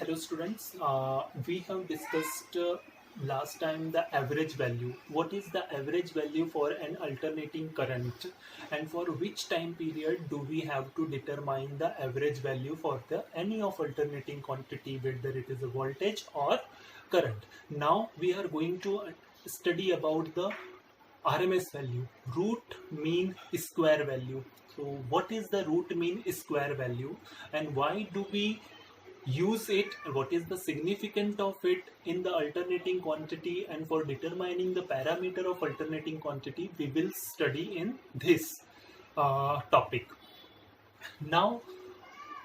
Hello students, we have discussed last time the average value. What is the average value for an alternating current and for which time period do we have to determine the average value for the any of alternating quantity, whether it is a voltage or current. Now we are going to study about the RMS value, root mean square value. So what is the root mean square value and why do we use it, what is the significance of it in the alternating quantity, and for determining the parameter of alternating quantity we will study in this topic. Now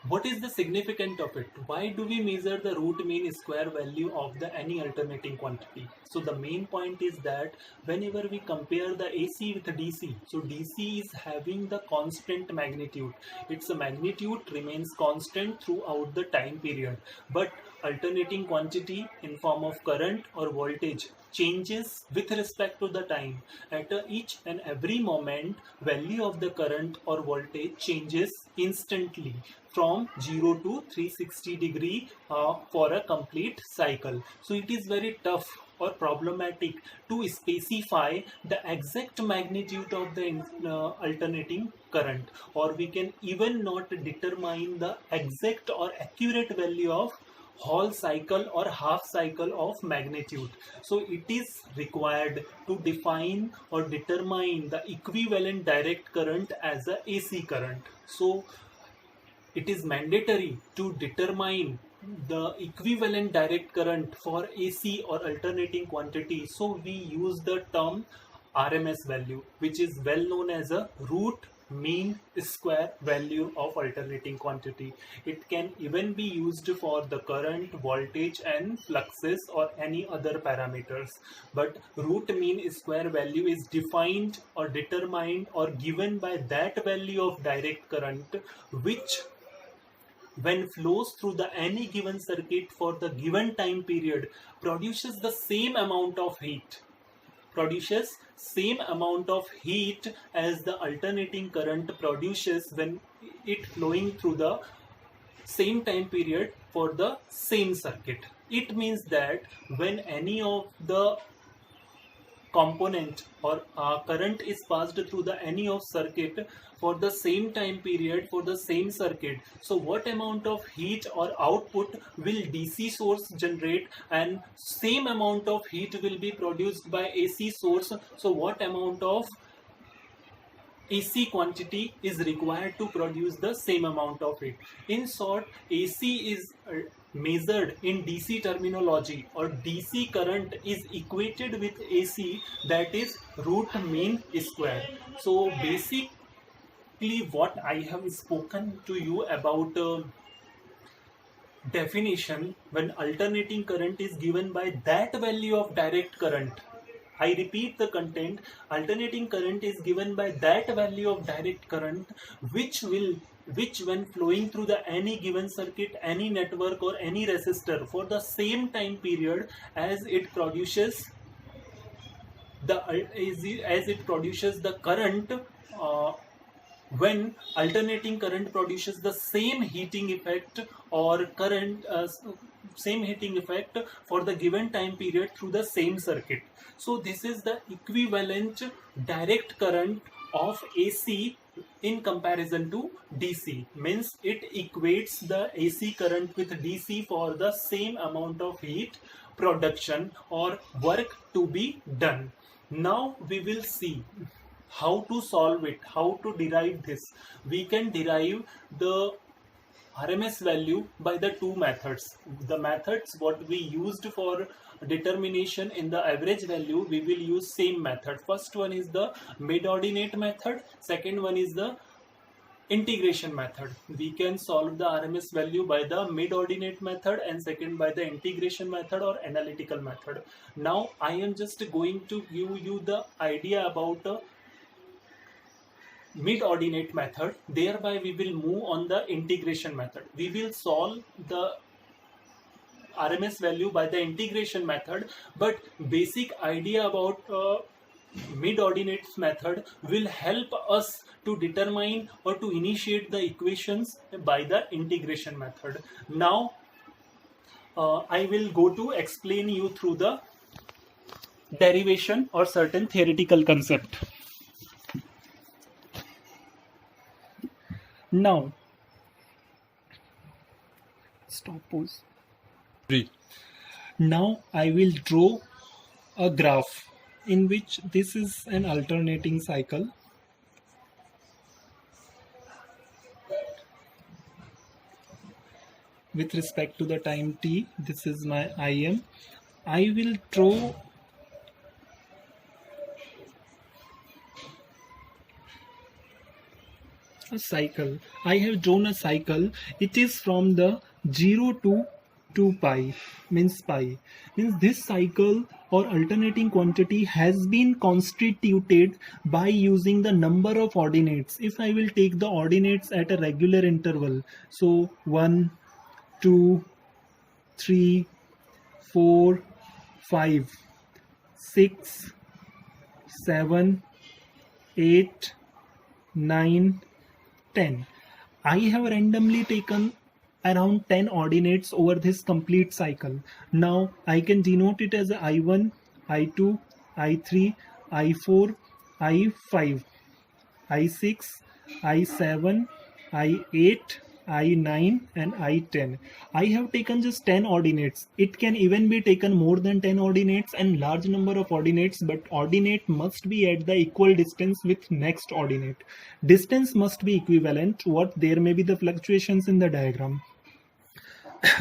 what is the significance of it? Why do we measure the root mean square value of the any alternating quantity? So the main point is that whenever we compare the AC with DC, so DC is having the constant magnitude. Its magnitude remains constant throughout the time period. But alternating quantity in form of current or voltage changes with respect to the time. At each and every moment, value of the current or voltage changes instantly from 0 to 360 degree for a complete cycle. So it is very tough or problematic to specify the exact magnitude of the alternating current, or we can even not determine the exact or accurate value of whole cycle or half cycle of magnitude. So it is required to define or determine the equivalent direct current as a AC current. So it is mandatory to determine the equivalent direct current for AC or alternating quantity. So we use the term RMS value, which is well known as a root mean square value of alternating quantity. It can even be used for the current, voltage and fluxes or any other parameters. But root mean square value is defined or determined or given by that value of direct current which when flows through the any given circuit for the given time period produces the same amount of heat as the alternating current produces when it flowing through the same time period for the same circuit. It means that when any of the component or current is passed through the any of circuit for the same time period for the same circuit, so what amount of heat or output will DC source generate and same amount of heat will be produced by AC source, so what amount of AC quantity is required to produce the same amount of heat. In short, AC is measured in DC terminology, or DC current is equated with AC, that is root mean square. So basically what I have spoken to you about definition, when alternating current is given by that value of direct current. I repeat the content, alternating current is given by that value of direct current which when flowing through the any given circuit, any network or any resistor for the same time period as it produces the current, when alternating current produces the same heating effect or same heating effect for the given time period through the same circuit. So this is the equivalent direct current of AC in comparison to DC. Means it equates the AC current with DC for the same amount of heat production or work to be done. Now we will see how to solve it, how to derive this. We can derive the RMS value by the two methods. The methods what we used for determination in the average value, we will use same method. First one is the mid-ordinate method, second one is the integration method. We can solve the RMS value by the mid-ordinate method and second by the integration method or analytical method. Now I am just going to give you the idea about mid-ordinate method, thereby we will move on the integration method. We will solve the RMS value by the integration method, but basic idea about mid-ordinate method will help us to determine or to initiate the equations by the integration method. Now I will go to explain you through the derivation or certain theoretical concept. Now, stop pause. Now I will draw a graph in which this is an alternating cycle. With respect to the time t, this is my Im. I will draw a cycle. I have drawn a cycle. It is from the 0 to 2 pi, means pi. Means this cycle or alternating quantity has been constituted by using the number of ordinates. If I will take the ordinates at a regular interval, so 1, 2, 3, 4, 5, 6, 7, 8, 9, 10. I have randomly taken around 10 ordinates over this complete cycle. Now I can denote it as I1, I2, I3, I4, I5, I6, I7, I8, I9 and I10. I have taken just 10 ordinates. It can even be taken more than 10 ordinates and large number of ordinates, but ordinate must be at the equal distance with next ordinate. Distance must be equivalent. What there may be the fluctuations in the diagram.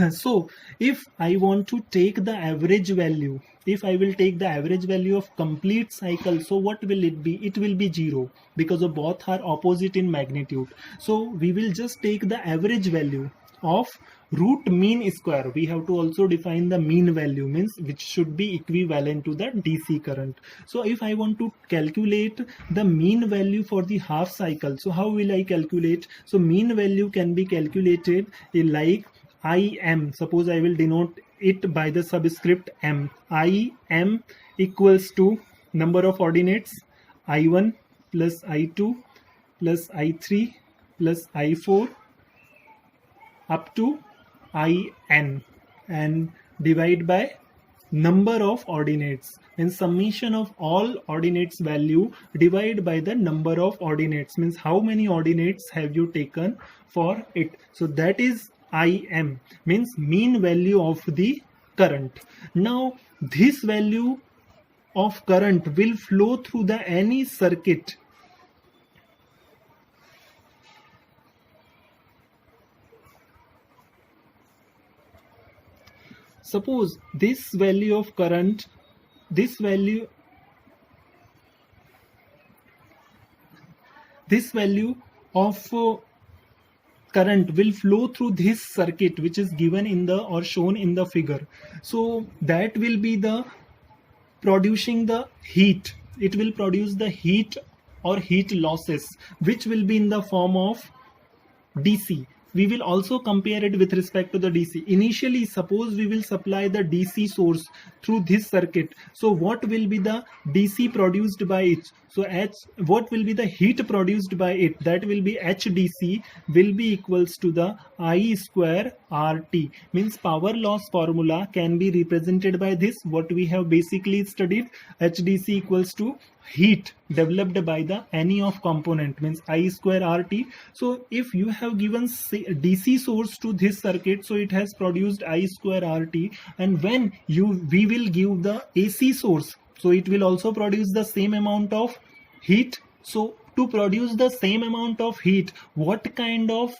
So if I want to take the average value, if I will take the average value of complete cycle, so what will it be? It will be 0 because of both are opposite in magnitude. So we will just take the average value of root mean square. We have to also define the mean value, means which should be equivalent to the DC current. So if I want to calculate the mean value for the half cycle, so how will I calculate? So mean value can be calculated like Im. Suppose I will denote it by the subscript m. Im equals to number of ordinates I1 plus I2 plus I3 plus I4 up to In, and divide by number of ordinates, and summation of all ordinates value divide by the number of ordinates, means how many ordinates have you taken for it. So that is Im, means mean value of the current. Now this value of current will flow through the any circuit. Suppose this value of current, this value of current will flow through this circuit which is given in the or shown in the figure. So that will be the producing the heat. It will produce the heat or heat losses, which will be in the form of DC. We will also compare it with respect to the DC. Initially, suppose we will supply the DC source through this circuit. So what will be the DC produced by it? So what will be the heat produced by it? That will be HDC will be equals to the I square RT. Means power loss formula can be represented by this. What we have basically studied, HDC equals to heat developed by the any of component, means I square RT. So if you have given DC source to this circuit, so it has produced I square RT, and when we will give the AC source, so it will also produce the same amount of heat. So to produce the same amount of heat, what kind of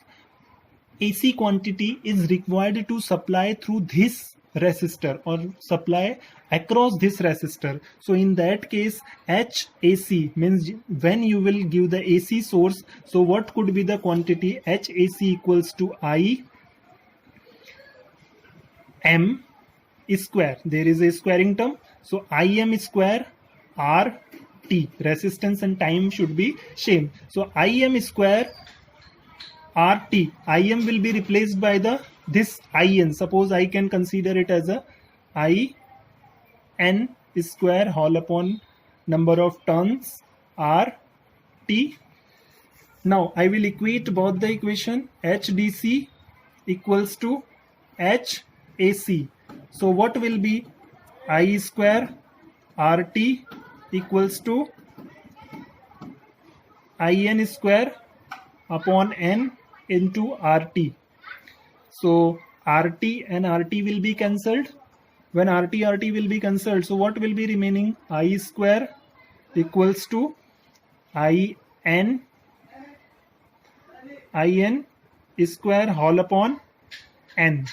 AC quantity is required to supply through this resistor or supply across this resistor? So in that case, HAC means when you will give the AC source, so what could be the quantity? HAC equals to I M square. There is a squaring term, so Im square RT. Resistance and time should be same. So Im square RT, Im will be replaced by this In. Suppose I can consider it as a In square whole upon number of turns RT. Now I will equate both the equation. HDC equals to H AC. So what will be I square RT equals to IN square upon N into RT. So RT and RT will be cancelled. When RT will be cancelled, so what will be remaining? I square equals to IN square whole upon N.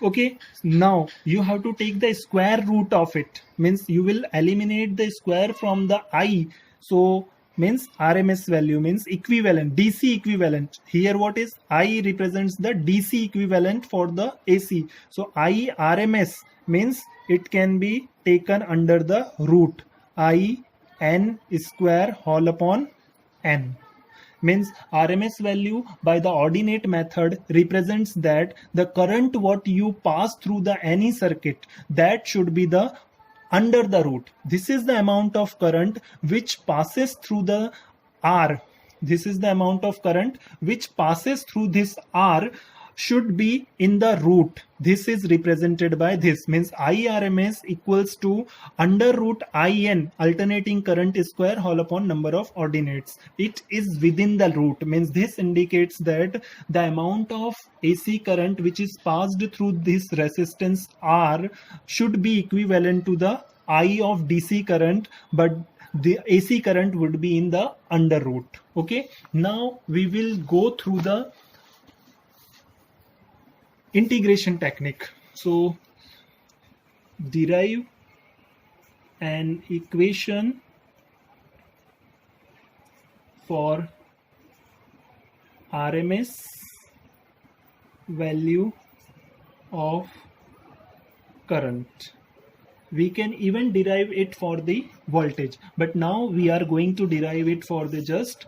Okay, now you have to take the square root of it, means you will eliminate the square from the I. So means RMS value means equivalent, DC equivalent. Here what is I represents the DC equivalent for the AC. So I RMS means it can be taken under the root I N square whole upon N. Means RMS value by the ordinate method represents that the current what you pass through the any circuit, that should be the under the root. This is the amount of current which passes through the R. This is the amount of current which passes through this R should be in the root. This is represented by this, means IRMS equals to under root IN alternating current square whole upon number of ordinates. It is within the root, means this indicates that the amount of AC current which is passed through this resistance R should be equivalent to the I of DC current, but the AC current would be in the under root. Okay, now we will go through the integration technique. So derive an equation for RMS value of current. We can even derive it for the voltage, but now we are going to derive it for the just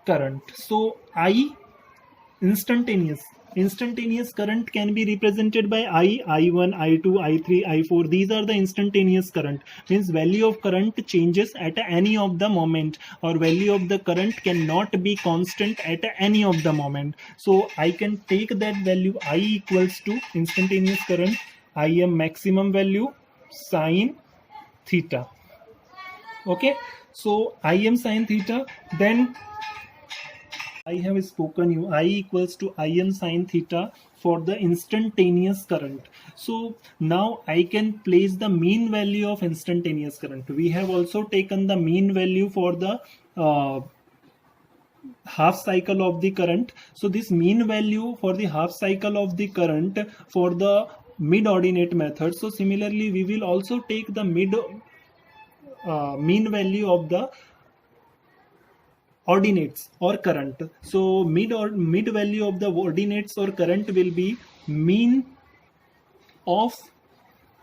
current. So I instantaneous current can be represented by I1, I2, I3, I4. These are the instantaneous current, means value of current changes at any of the moment, or value of the current cannot be constant at any of the moment. So I can take that value I equals to instantaneous current, I am maximum value sine theta. Okay, so I am sine theta, then I have spoken you I equals to Im sine theta for the instantaneous current. So now I can place the mean value of instantaneous current. We have also taken the mean value for the half cycle of the current. So this mean value for the half cycle of the current for the mid ordinate method. So similarly we will also take the mean value of the ordinates or current. So mid value of the ordinates or current will be mean of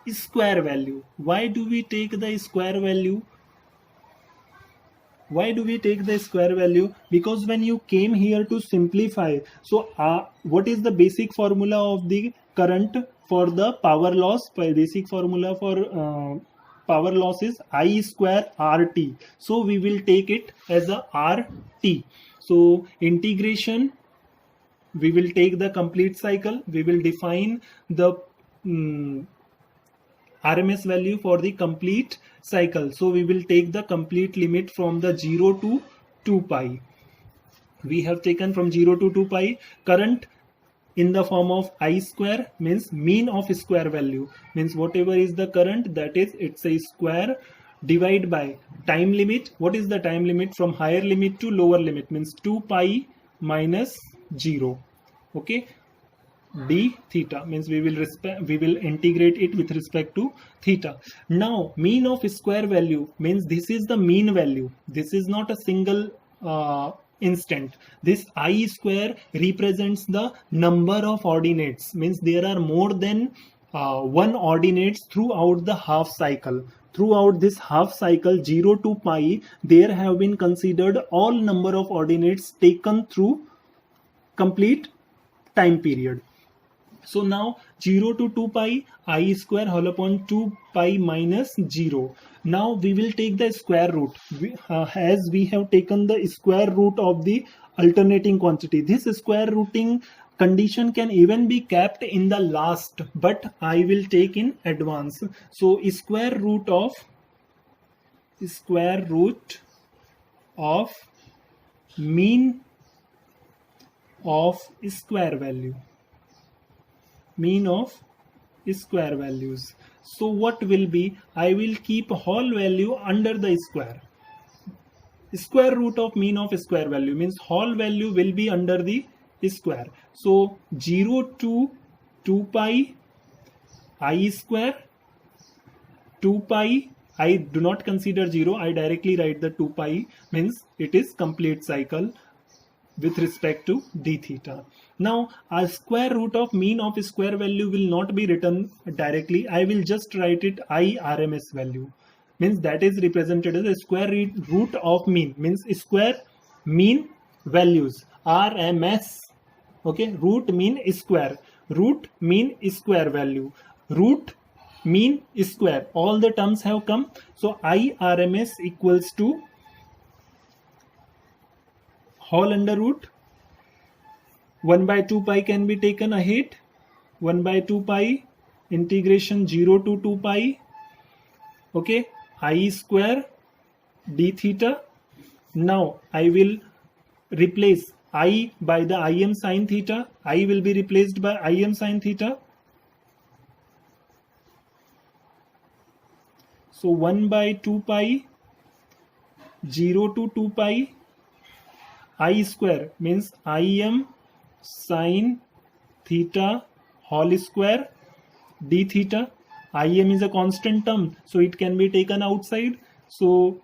square value. Why do we take the square value? Why do we take the square value? Because when you came here to simplify, so what is the basic formula of the current for the power loss? Basic formula for power loss is I square RT. So we will take it as a RT. So integration, we will take the complete cycle. We will define the RMS value for the complete cycle. So we will take the complete limit from the 0 to 2 pi. We have taken from 0 to 2 pi current in the form of I square, means mean of square value, means whatever is the current, that is it's a square, divide by time limit. What is the time limit from higher limit to lower limit? Means 2 pi minus 0. Okay, d theta, means we will integrate it with respect to theta. Now mean of square value means this is the mean value. This is not a single instant. This I square represents the number of ordinates, means there are more than one ordinates throughout the half cycle. Throughout this half cycle 0 to pi, there have been considered all number of ordinates taken through complete time period. So now 0 to 2 pi, I square whole upon 2 pi minus 0. Now we will take the square root. As we have taken the square root of the alternating quantity. This square rooting condition can even be kept in the last, but I will take in advance. So square root of mean of square value, mean of square values. So what will be, I will keep whole value under the square. Square root of mean of square value means whole value will be under the square. So 0 to 2 pi I square, 2 pi, I do not consider 0, I directly write the 2 pi, means it is complete cycle with respect to d theta. Now a square root of mean of square value will not be written directly, I will just write it I RMS value, means that is represented as a square root of mean, means square mean values, RMS. Okay, root mean square value, root mean square, all the terms have come. So I RMS equals to whole under root 1 by 2 pi can be taken ahead, 1 by 2 pi integration 0 to 2 pi. Okay, I square d theta. Now I will replace I by the Im sin theta, I will be replaced by Im sin theta. So 1 by 2 pi 0 to 2 pi I square means Im sin theta whole square d theta. Im is a constant term, so it can be taken outside. So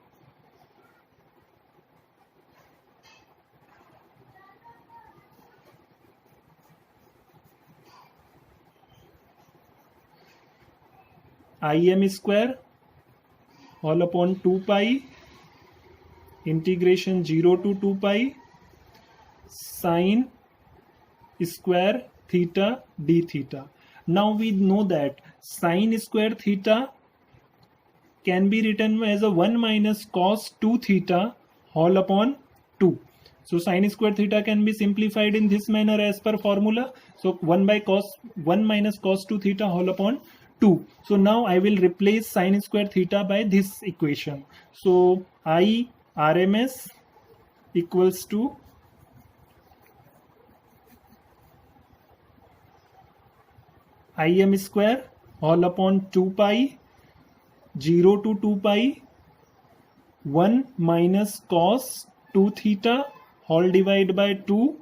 Im square all upon 2 pi integration 0 to 2 pi sin square theta d theta. Now we know that sin square theta can be written as a 1 minus cos 2 theta whole upon 2. So sin square theta can be simplified in this manner as per formula. So 1 minus cos 2 theta whole upon 2. So now I will replace sin square theta by this equation. So I RMS equals to Im square all upon 2 pi 0 to 2 pi 1 minus cos 2 theta whole divided by 2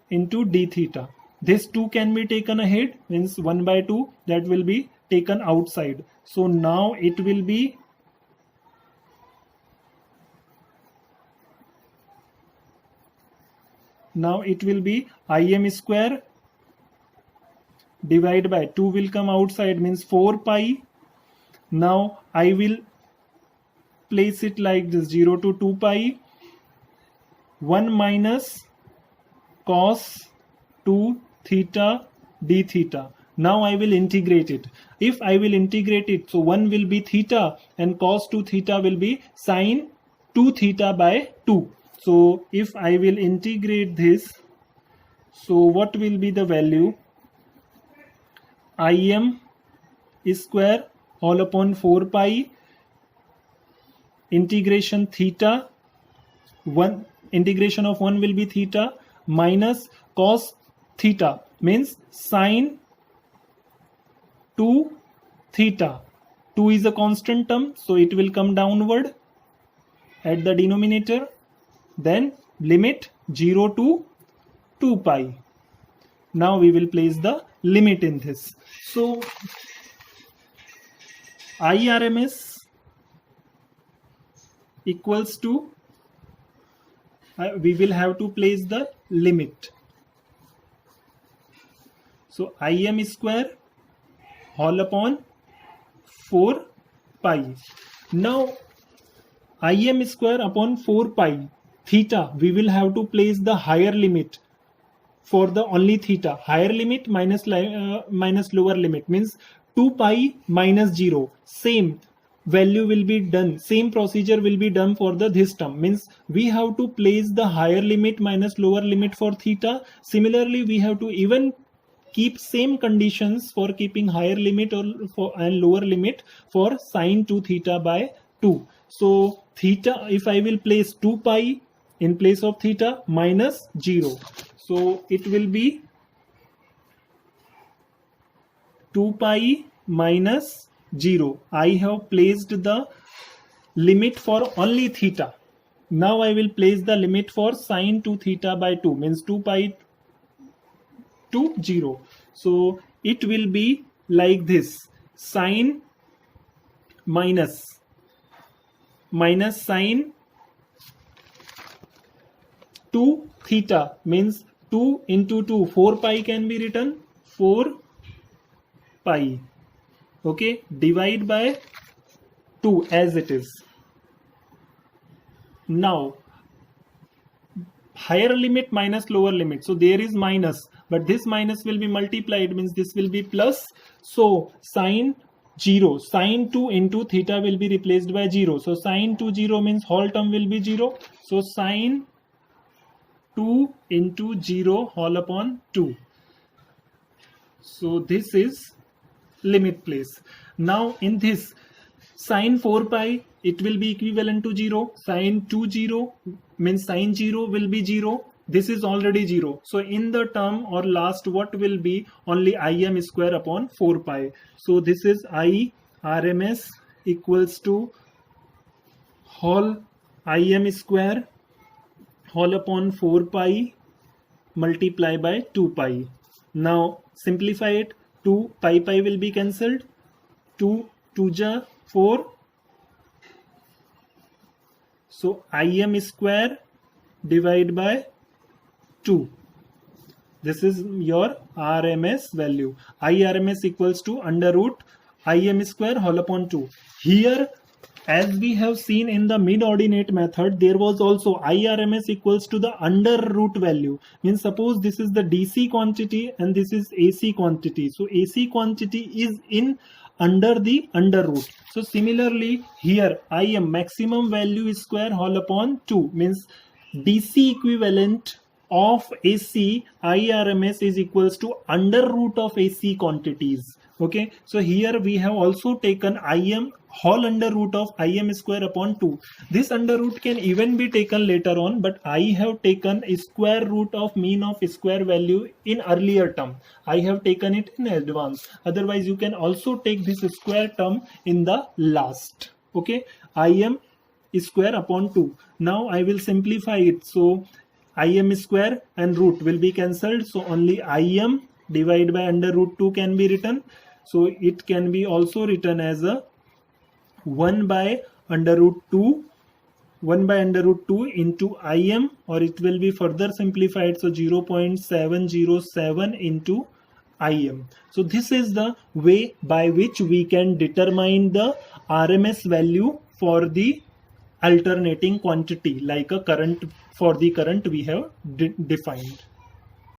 into d theta. This 2 can be taken ahead, means 1 by 2 that will be taken outside. So now it will be Im square divided by 2 will come outside, means 4 pi. Now I will place it like this 0 to 2 pi 1 minus cos 2 theta d theta. Now I will integrate it. If I will integrate it, so 1 will be theta and cos 2 theta will be sin 2 theta by 2. So if I will integrate this, so what will be the value? Im square all upon 4 pi integration theta, 1 integration of 1 will be theta minus cos theta, means sin 2 theta. 2 is a constant term, so it will come downward at the denominator. Then limit 0 to 2 pi. Now we will place the limit in this. So IRMS equals to, we will have to place the limit. So Im square whole upon 4 pi. Now Im square upon 4 pi theta, we will have to place the higher limit for the only theta. Higher limit minus lower limit means 2 pi minus 0. Same, value will be done, same procedure will be done for the this term. Means we have to place the higher limit minus lower limit for theta. Similarly, we have to even keep same conditions for keeping higher limit or for and lower limit for sine 2 theta by 2. So theta, if I will place 2 pi in place of theta, minus 0, so it will be 2 pi minus 0. I have placed the limit for only theta. Now I will place the limit for sine 2 theta by 2, means 2 pi to 0. So it will be like this: sine minus sine 2 theta, means 2 into 2, 4 pi can be written, 4 pi, okay, divide by 2 as it is. Now higher limit minus lower limit, so there is minus, but this minus will be multiplied, means this will be plus. So sine 0, sine 2 into theta will be replaced by 0. So sine 2 0 means whole term will be 0. So sine 2 into 0 whole upon 2. So this is limit place. Now in this, sine 4 pi, it will be equivalent to 0. Sine 2 0 means sine 0 will be 0. This is already 0. So in the term or last, what will be? Only Im square upon 4 pi. So this is I RMS equals to whole Im square whole upon 4 pi multiply by 2 pi. Now simplify it. 2 pi will be cancelled. 2 ja 4. So Im square divide by 2. This is your RMS value. IRMS equals to under root Im square whole upon 2. Here, as we have seen in the mid-ordinate method, there was also IRMS equals to the under root value. Means suppose this is the DC quantity and this is AC quantity. So AC quantity is in under the under root. So similarly here, Im maximum value is square whole upon 2, means DC equivalent of AC IRMS is equals to under root of AC quantities. Okay, so here we have also taken Im whole under root of Im square upon 2. This under root can even be taken later on, but I have taken a square root of mean of square value in earlier term. I have taken it in advance. Otherwise you can also take this square term in the last. Okay, Im square upon 2. Now I will simplify it. So Im square and root will be cancelled. So only Im divided by under root 2 can be written. So it can be also written as a 1 by under root 2 into Im, or it will be further simplified. So 0.707 into Im. So this is the way by which we can determine the RMS value for the alternating quantity, like a current, for the current we have defined.